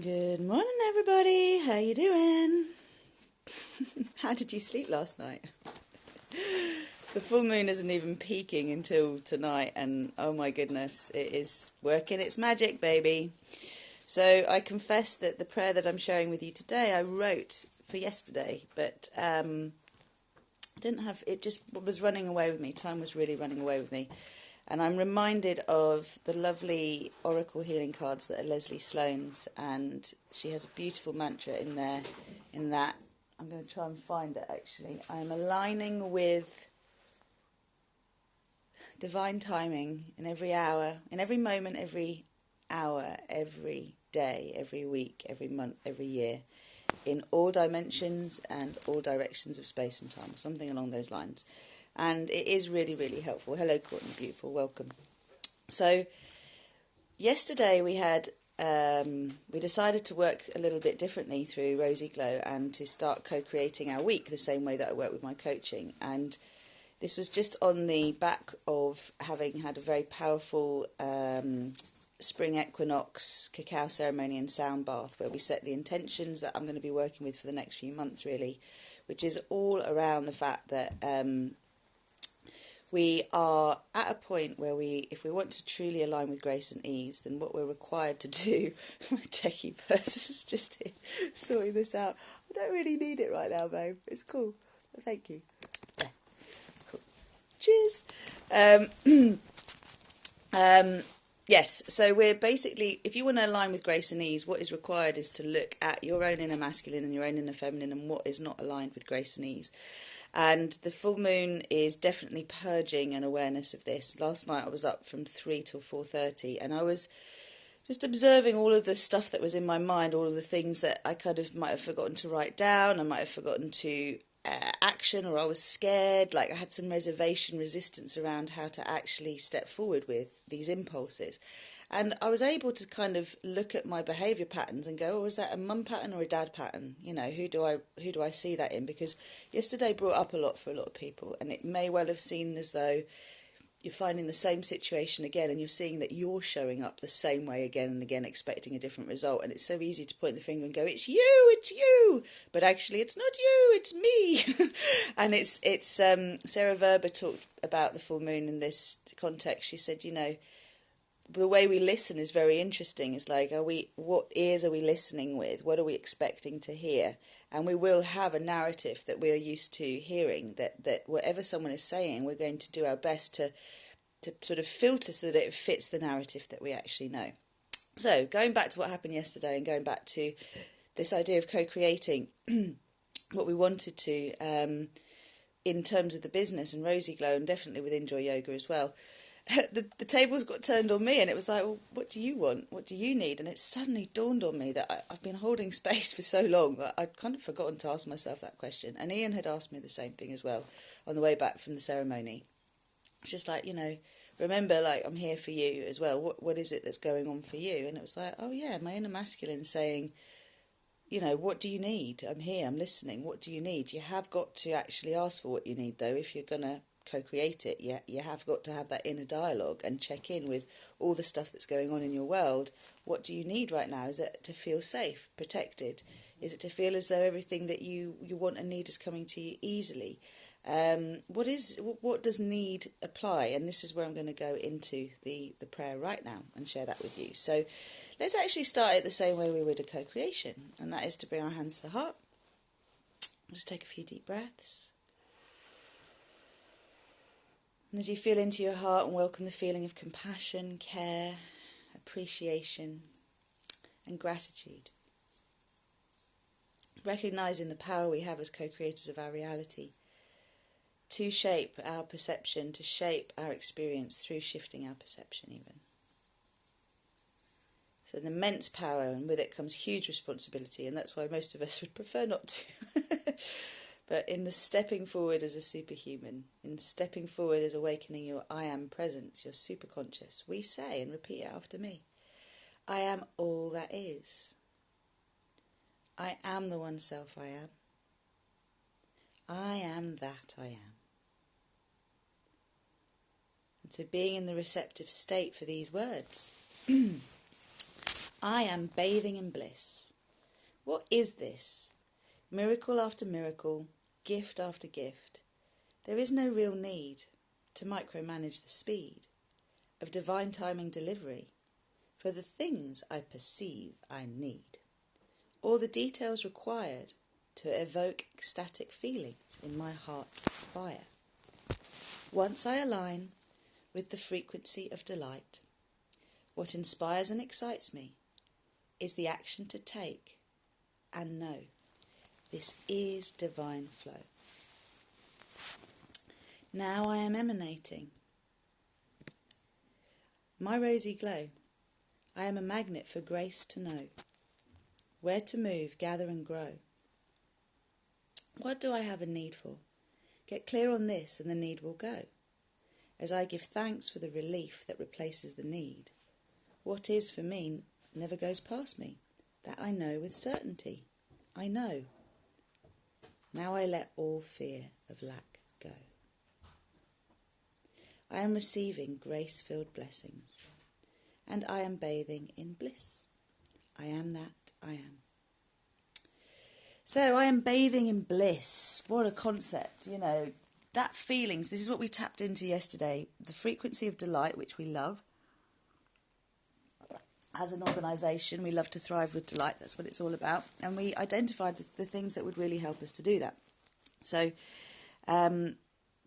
Good morning, everybody. How you doing? How did you sleep last night? The full moon isn't even peaking until tonight, and oh my goodness, it is working its magic, baby. So I confess that the prayer that I'm sharing with you today, I wrote for yesterday, but didn't have it. Just was running away with me. Time was really running away with me. And I'm reminded of the lovely Oracle healing cards that are Leslie Sloan's, and she has a beautiful mantra in there, in that. I'm going to try and find it, actually. I'm aligning with divine timing in every hour, in every moment, every hour, every day, every week, every month, every year, in all dimensions and all directions of space and time, something along those lines. And it is really, really helpful. Hello, Courtney, beautiful, welcome. So, yesterday we decided to work a little bit differently through RozyGlow and to start co-creating our week the same way that I work with my coaching. And this was just on the back of having had a very powerful spring equinox cacao ceremony and sound bath, where we set the intentions that I'm going to be working with for the next few months, really, which is all around the fact that we are at a point where if we want to truly align with grace and ease, then what we're required to do, my techie purse is just here sorting this out. I don't really need it right now, babe. It's cool. Thank you. Yeah. Cool. Cheers. Yes, so we're basically, if you want to align with grace and ease, what is required is to look at your own inner masculine and your own inner feminine and what is not aligned with grace and ease. And the full moon is definitely purging an awareness of this. Last night I was up from 3 till 4:30, and I was just observing all of the stuff that was in my mind, all of the things that I kind of might have forgotten to write down, I might have forgotten to action, or I was scared, like I had some resistance around how to actually step forward with these impulses. And I was able to kind of look at my behaviour patterns and go, oh, is that a mum pattern or a dad pattern? You know, who do I see that in? Because yesterday brought up a lot for a lot of people, and it may well have seemed as though you're finding the same situation again, and you're seeing that you're showing up the same way again and again, expecting a different result. And it's so easy to point the finger and go, it's you, but actually it's not you, it's me. And it's Sarah Verber talked about the full moon in this context. She said, you know, the way we listen is very interesting. It's like, what ears are we listening with? What are we expecting to hear? And we will have a narrative that we're used to hearing, that whatever someone is saying, we're going to do our best to sort of filter so that it fits the narrative that we actually know. So going back to what happened yesterday and going back to this idea of co-creating what we wanted to in terms of the business and RozyGlow, and definitely with Enjoy Yoga as well, the tables got turned on me, and it was like, well, what do you want? What do you need? And it suddenly dawned on me that I've been holding space for so long that I'd kind of forgotten to ask myself that question. And Ian had asked me the same thing as well on the way back from the ceremony. It's just like, you know, remember, like, I'm here for you as well. What is it that's going on for you? And it was like, oh yeah, my inner masculine saying, you know, what do you need? I'm here, I'm listening. What do you need? You have got to actually ask for what you need, though, if you're going to co-create it. You have got to have that inner dialogue and check in with all the stuff that's going on in your world. What do you need right now? Is it to feel safe, protected? Is it to feel as though everything that you want and need is coming to you easily? What does need apply? And this is where I'm going to go into the prayer right now and share that with you. So let's actually start it the same way we would a co-creation, and that is to bring our hands to the heart. Just take a few deep breaths. And as you feel into your heart and welcome the feeling of compassion, care, appreciation and gratitude, recognising the power we have as co-creators of our reality to shape our perception, to shape our experience through shifting our perception even. It's an immense power, and with it comes huge responsibility, and that's why most of us would prefer not to. But in the stepping forward as a superhuman, in stepping forward as awakening your I am presence, your superconscious, we say and repeat it after me. I am all that is. I am the one self I am. I am that I am. And so being in the receptive state for these words, I am bathing in bliss. What is this? Miracle after miracle, gift after gift. There is no real need to micromanage the speed of divine timing delivery for the things I perceive I need, or the details required to evoke ecstatic feeling in my heart's fire. Once I align with the frequency of delight, what inspires and excites me is the action to take and know this is divine flow. Now I am emanating my RozyGlow. I am a magnet for grace to know where to move, gather and grow. What do I have a need for? Get clear on this and the need will go. As I give thanks for the relief that replaces the need, what is for me never goes past me. That I know with certainty. I know. Now I let all fear of lack go. I am receiving grace-filled blessings, and I am bathing in bliss. I am that I am. So I am bathing in bliss. What a concept, you know. That feelings, this is what we tapped into yesterday. The frequency of delight, which we love. As an organisation, we love to thrive with delight. That's what it's all about. And we identified the things that would really help us to do that. So,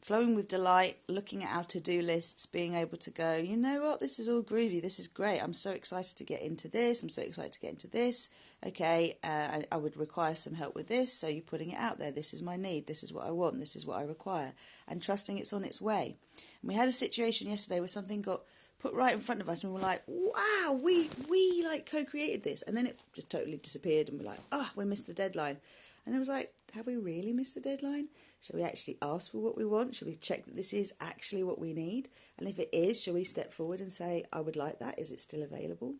flowing with delight, looking at our to-do lists, being able to go, you know what, this is all groovy, this is great. I'm so excited to get into this. I'm so excited to get into this. Okay, I would require some help with this. So you're putting it out there. This is my need. This is what I want. This is what I require. And trusting it's on its way. And we had a situation yesterday where something got put right in front of us and we were like, wow, we like co-created this. And then it just totally disappeared and we're like, oh, we missed the deadline. And it was like, have we really missed the deadline? Shall we actually ask for what we want? Shall we check that this is actually what we need? And if it is, shall we step forward and say, I would like that. Is it still available?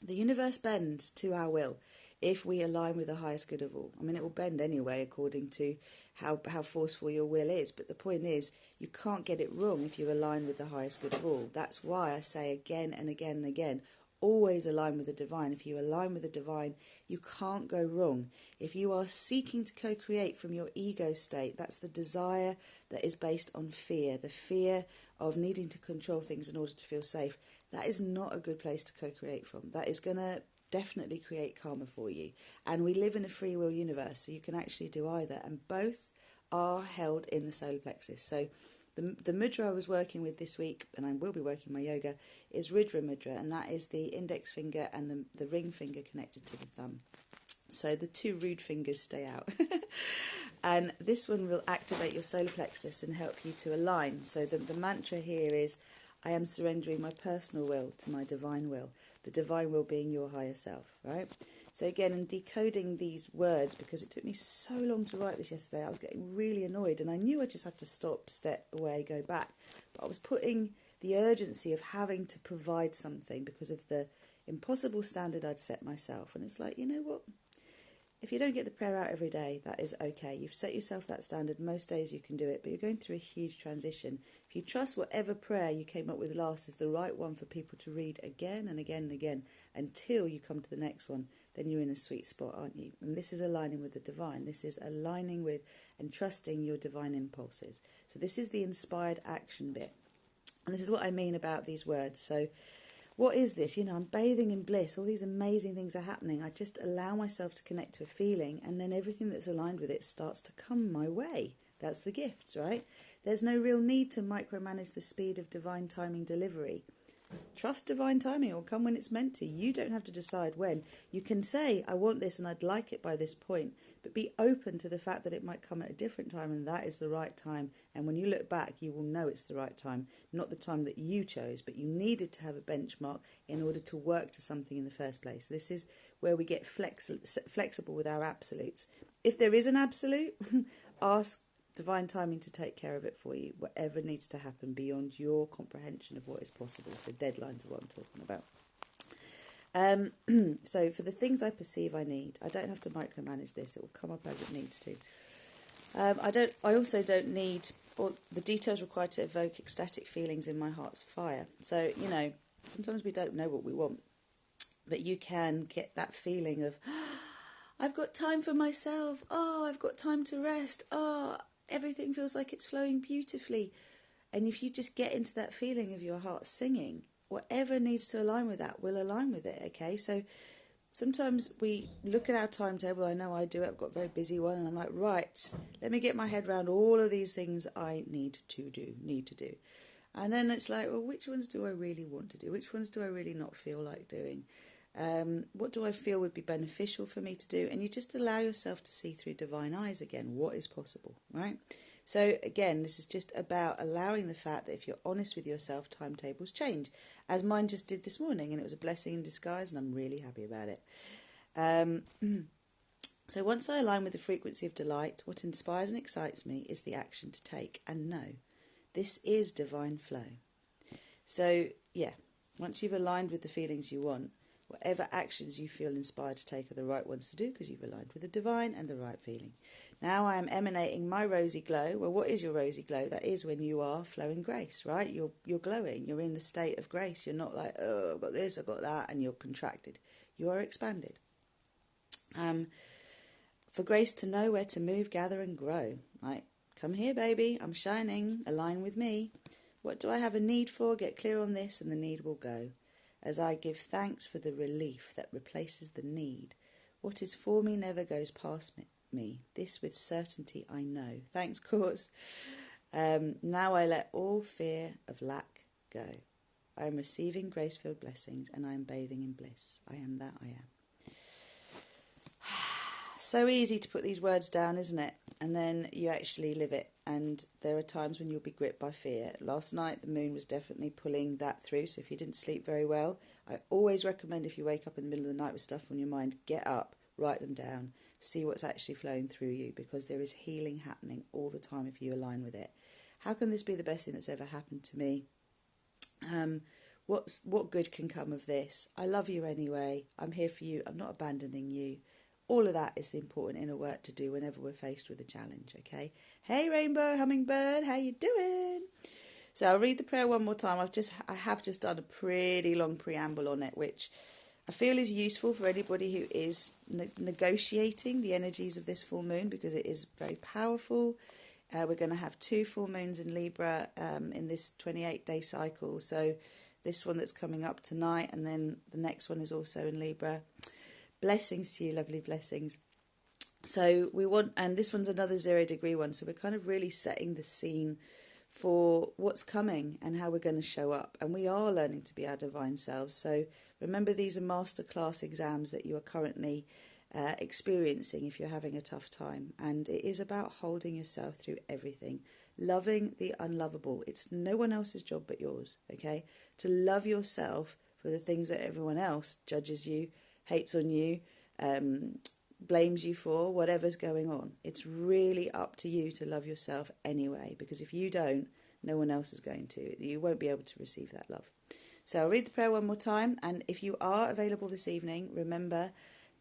The universe bends to our will if we align with the highest good of all. I mean, it will bend anyway according to how forceful your will is. But the point is, you can't get it wrong if you align with the highest good of all. That's why I say again and again and again, always align with the divine. If you align with the divine, you can't go wrong. If you are seeking to co-create from your ego state, that's the desire that is based on fear, the fear of needing to control things in order to feel safe. That is not a good place to co-create from. That is going to definitely create karma for you. And we live in a free will universe, so you can actually do either. And both are held in the solar plexus. So the mudra I was working with this week, and I will be working my yoga, is Rudra Mudra, and that is the index finger and the ring finger connected to the thumb. So the two rude fingers stay out. And this one will activate your solar plexus and help you to align. So the mantra here is, I am surrendering my personal will to my divine will. The divine will being your higher self, right? So again, in decoding these words, because it took me so long to write this yesterday, I was getting really annoyed and I knew I just had to stop, step away, go back. But I was putting the urgency of having to provide something because of the impossible standard I'd set myself. And it's like, you know what? If you don't get the prayer out every day, that is okay. You've set yourself that standard. Most days you can do it, but you're going through a huge transition. If you trust whatever prayer you came up with last is the right one for people to read again and again and again until you come to the next one, then you're in a sweet spot, aren't you? And this is aligning with the divine. This is aligning with and trusting your divine impulses. So this is the inspired action bit. And this is what I mean about these words. So what is this? You know, I'm bathing in bliss. All these amazing things are happening. I just allow myself to connect to a feeling, and then everything that's aligned with it starts to come my way. That's the gifts, right? There's no real need to micromanage the speed of divine timing delivery. Trust divine timing. It will come when it's meant to. You don't have to decide when. You can say, I want this and I'd like it by this point, but be open to the fact that it might come at a different time and that is the right time. And when you look back, you will know it's the right time, not the time that you chose, but you needed to have a benchmark in order to work to something in the first place. This is where we get flexible with our absolutes. If there is an absolute, ask divine timing to take care of it for you, whatever needs to happen beyond your comprehension of what is possible. So deadlines are what I'm talking about. So for the things I perceive I need, I don't have to micromanage this. It will come up as it needs to. I also don't need all the details required to evoke ecstatic feelings in my heart's fire. So, you know, sometimes we don't know what we want. But you can get that feeling of, oh, I've got time for myself. Oh, I've got time to rest. Oh, everything feels like it's flowing beautifully. And if you just get into that feeling of your heart singing, whatever needs to align with that will align with it, okay? So sometimes we look at our timetable. I know I do it. I've got a very busy one. And I'm like, right, let me get my head around all of these things I need to do. And then it's like, well, which ones do I really want to do? Which ones do I really not feel like doing? What do I feel would be beneficial for me to do? And you just allow yourself to see through divine eyes again what is possible, right? So again, this is just about allowing the fact that if you're honest with yourself, timetables change, as mine just did this morning, and it was a blessing in disguise, and I'm really happy about it. So once I align with the frequency of delight, what inspires and excites me is the action to take and know. This is divine flow. So yeah, once you've aligned with the feelings you want, whatever actions you feel inspired to take are the right ones to do because you've aligned with the divine and the right feeling. Now I am emanating my rosy glow. Well, what is your rosy glow? That is when you are flowing grace, right? You're glowing. You're in the state of grace. You're not like, oh, I've got this, I've got that, and you're contracted. You are expanded. For grace to know where to move, gather and grow. Right? Come here, baby. I'm shining. Align with me. What do I have a need for? Get clear on this and the need will go. As I give thanks for the relief that replaces the need. What is for me never goes past me. This with certainty I know. Thanks, cause. Now I let all fear of lack go. I am receiving grace-filled blessings and I am bathing in bliss. I am that I am. So easy to put these words down, isn't it? And then you actually live it. And there are times when you'll be gripped by fear. Last night, the moon was definitely pulling that through. So if you didn't sleep very well, I always recommend if you wake up in the middle of the night with stuff on your mind, get up, write them down, see what's actually flowing through you, because there is healing happening all the time if you align with it. How can this be the best thing that's ever happened to me? What good can come of this? I love you anyway. I'm here for you. I'm not abandoning you. All of that is the important inner work to do whenever we're faced with a challenge, okay? Hey, Rainbow Hummingbird, how you doing? So I'll read the prayer one more time. I have just done a pretty long preamble on it, which I feel is useful for anybody who is negotiating the energies of this full moon, because it is very powerful. We're going to have 2 full moons in Libra in this 28-day cycle. So this one that's coming up tonight, and then the next one is also in Libra. Blessings to you, lovely blessings. So we want, and this one's another 0-degree one, so we're kind of really setting the scene for what's coming and how we're going to show up. And we are learning to be our divine selves. So remember, these are masterclass exams that you are currently experiencing if you're having a tough time. And it is about holding yourself through everything, loving the unlovable. It's no one else's job but yours, okay? To love yourself for the things that everyone else judges you, hates on you, blames you for, whatever's going on. It's really up to you to love yourself anyway, because if you don't, no one else is going to. You won't be able to receive that love. So I'll read the prayer one more time, and if you are available this evening, remember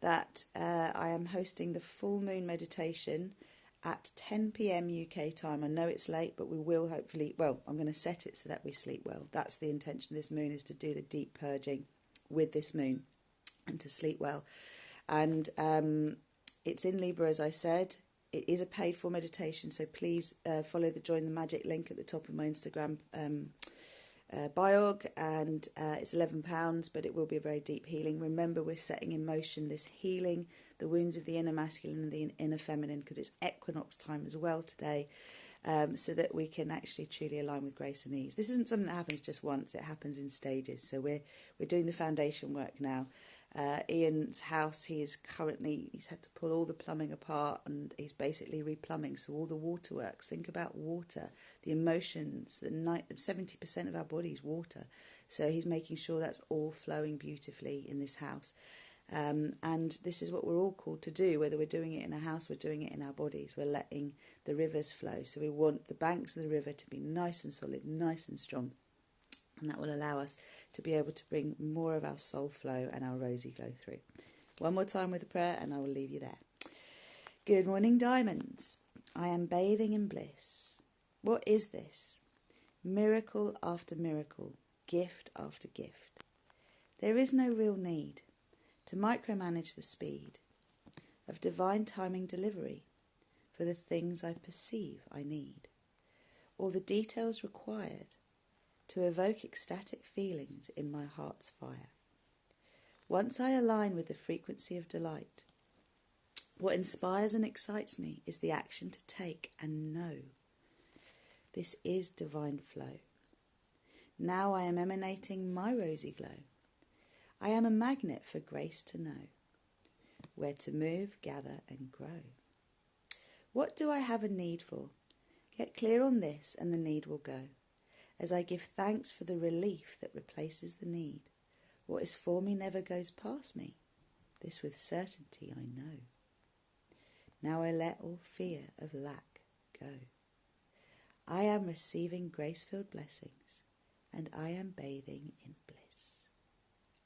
that I am hosting the full moon meditation at 10 p.m. UK time. I know it's late, but we will hopefully, well, I'm going to set it so that we sleep well. That's the intention of this moon, is to do the deep purging with this moon and to sleep well. And it's in Libra, as I said. It is a paid for meditation, so please follow the Join the Magic link at the top of my Instagram bio, and it's £11, but it will be a very deep healing. Remember, we're setting in motion this healing, the wounds of the inner masculine and the inner feminine, because it's equinox time as well today, so that we can actually truly align with grace and ease. This isn't something that happens just once, it happens in stages. So we're doing the foundation work now. Ian's house, he's had to pull all the plumbing apart, and he's basically replumbing. So all the waterworks, think about water, the emotions, 70% of our body is water. So he's making sure that's all flowing beautifully in this house. And this is what we're all called to do, whether we're doing it in a house, we're doing it in our bodies. We're letting the rivers flow. So we want the banks of the river to be nice and solid, nice and strong. And that will allow us to be able to bring more of our soul flow and our rosy glow through. One more time with the prayer and I will leave you there. Good morning, diamonds. I am bathing in bliss. What is this? Miracle after miracle, gift after gift. There is no real need. to micromanage the speed of divine timing delivery for the things I perceive I need, or the details required to evoke ecstatic feelings in my heart's fire. Once I align with the frequency of delight, what inspires and excites me is the action to take and know. This is divine flow. Now I am emanating my RozyGlow. I am a magnet for grace to know where to move, gather and grow. What do I have a need for? Get clear on this and the need will go, as I give thanks for the relief that replaces the need. What is for me never goes past me. This with certainty I know. Now I let all fear of lack go. I am receiving grace-filled blessings, and I am bathing in bliss.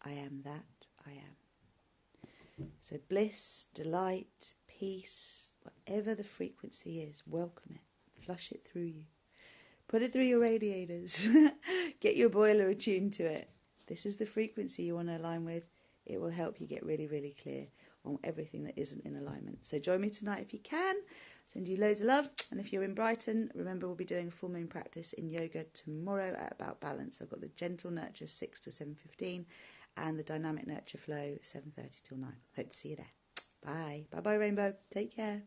I am that I am. So bliss, delight, peace, whatever the frequency is, welcome it. Flush it through you. Put it through your radiators. Get your boiler attuned to it. This is the frequency you want to align with. It will help you get really, really clear on everything that isn't in alignment. So join me tonight if you can. Send you loads of love. And if you're in Brighton, remember we'll be doing a full moon practice in yoga tomorrow at About Balance. I've got the gentle nurture 6 to 7:15 and the dynamic nurture flow 7:30 till 9. Hope to see you there. Bye. Bye-bye, Rainbow. Take care.